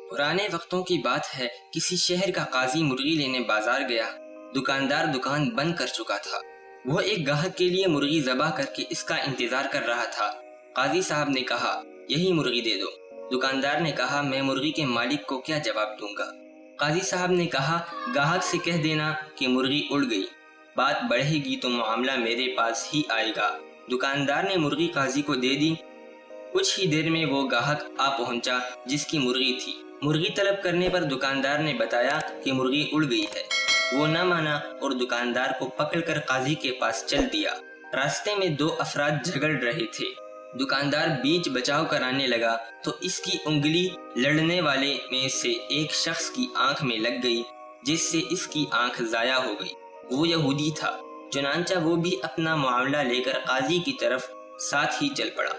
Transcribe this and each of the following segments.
पुराने वक्तों की बात है, किसी शहर का काजी मुर्गी लेने बाजार गया। दुकानदार दुकान बंद कर चुका था। वो एक गाहक के लिए मुर्गी ज़बा करके इसका इंतजार कर रहा था। काजी साहब ने कहा, यही मुर्गी दे दो। दुकानदार ने कहा, मैं मुर्गी के मालिक को क्या जवाब दूंगा। काजी साहब ने कहा, गाहक से कह देना कि मुर्गी उड़ गई। बात बढ़ेगी तो मामला मेरे पास ही आएगा। दुकानदार ने मुर्गी काजी को दे दी। कुछ ही देर में वो गाहक आ पहुंचा जिसकी मुर्गी थी। मुर्गी तलब करने पर दुकानदार ने बताया कि मुर्गी उड़ गई है। वो न माना और दुकानदार को पकड़कर काजी के पास चल दिया। रास्ते में दो अफराद झगड़ रहे थे। दुकानदार बीच बचाव कराने लगा तो इसकी उंगली लड़ने वाले में से एक शख्स की आंख में लग गई, जिससे इसकी आंख जाया हो गई। वो यहूदी था। चुनांचा वो भी अपना मामला लेकर काजी की तरफ साथ ही चल पड़ा।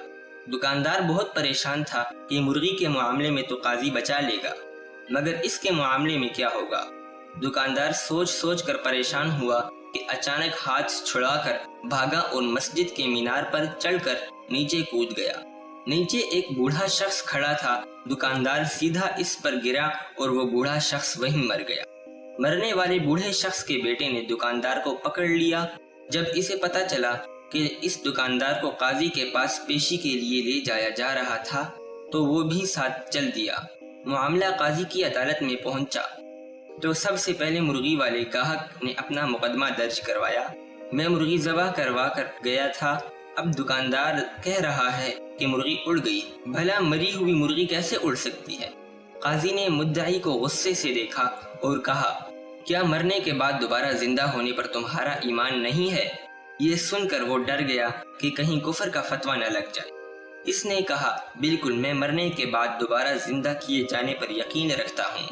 दुकानदार बहुत परेशान था कि मुर्गी के मामले में तो काजी बचा लेगा, मगर इसके मामले में क्या होगा। दुकानदार सोच सोच कर परेशान हुआ कि अचानक हाथ छुड़ाकर भागा और मस्जिद के मीनार पर चढ़कर नीचे कूद गया। नीचे एक बूढ़ा शख्स खड़ा था। दुकानदार सीधा इस पर गिरा और वो बूढ़ा शख्स वहीं मर गया। मरने वाले बूढ़े शख्स के बेटे ने दुकानदार को पकड़ लिया। जब इसे पता चला कि इस दुकानदार को काजी के पास पेशी के लिए ले जाया जा रहा था, तो वो भी साथ चल दिया। मामला काजी की अदालत में पहुंचा तो सबसे पहले मुर्गी वाले गाहक ने अपना मुकदमा दर्ज करवाया। मैं मुर्गी ज़बा करवा कर गया था। अब दुकानदार कह रहा है कि मुर्गी उड़ गई। भला मरी हुई मुर्गी कैसे उड़ सकती है। काजी ने मुद्दाई को गुस्से से देखा और कहा, क्या मरने के बाद दोबारा जिंदा होने पर तुम्हारा ईमान नहीं है। ये सुनकर वो डर गया कि कहीं कुफर का फतवा न लग जाए। इसने कहा, बिल्कुल, मैं मरने के बाद दोबारा जिंदा किए जाने पर यकीन रखता हूँ।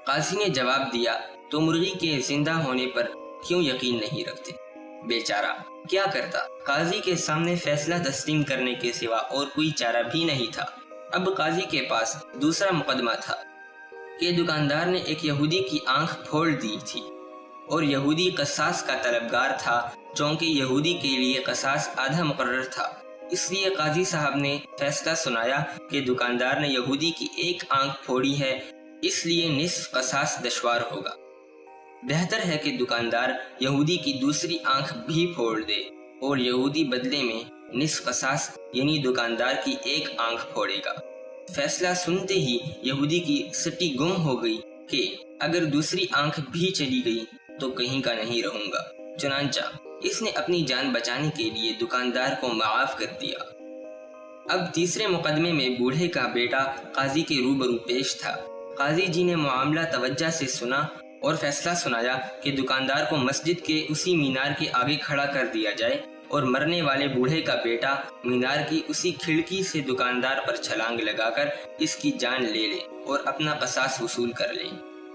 काजी ने जवाब दिया, तो मुर्गी के जिंदा होने पर क्यों यकीन नहीं रखते। बेचारा क्या करता। काजी के सामने फैसला तस्लीम करने के सिवा और कोई चारा भी नहीं था। अब काजी के पास दूसरा मुकदमा था कि दुकानदार ने एक यहूदी की आंख फोड़ दी थी और यहूदी कसास का तलबगार था, चूंकि यहूदी के लिए कसास आधा मुकर्रर था। इसलिए काजी साहब ने फैसला सुनाया कि दुकानदार ने यहूदी की एक आंख फोड़ी है, इसलिए निस्फ कसास दुश्वार होगा। बेहतर है कि दुकानदार यहूदी की दूसरी आंख भी फोड़ दे और यहूदी बदले में निस्फ कसास यानी दुकानदार की एक आंख फोड़ेगा। फैसला सुनते ही यहूदी की सटी गुम हो गई कि अगर दूसरी आंख भी चली गई तो कहीं का नहीं रहूंगा। चुनांचा इसने अपनी जान बचाने के लिए दुकानदार को माफ कर दिया। अब तीसरे मुकदमे में बूढ़े का बेटा काजी के रूबरू पेश था। काजी जी ने मामला तवज्जो से सुना और फैसला सुनाया कि दुकानदार को मस्जिद के उसी मीनार के आगे खड़ा कर दिया जाए और मरने वाले बूढ़े का बेटा मीनार की उसी खिड़की से दुकानदार पर छलांग लगाकर इसकी जान ले ले और अपना कसास वसूल कर ले।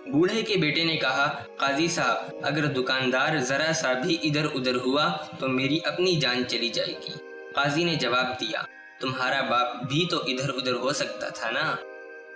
बूढ़े के बेटे ने कहा, काजी साहब, अगर दुकानदार जरा सा भी इधर उधर हुआ तो मेरी अपनी जान चली जाएगी। काजी ने जवाब दिया, तुम्हारा बाप भी तो इधर उधर हो सकता था ना।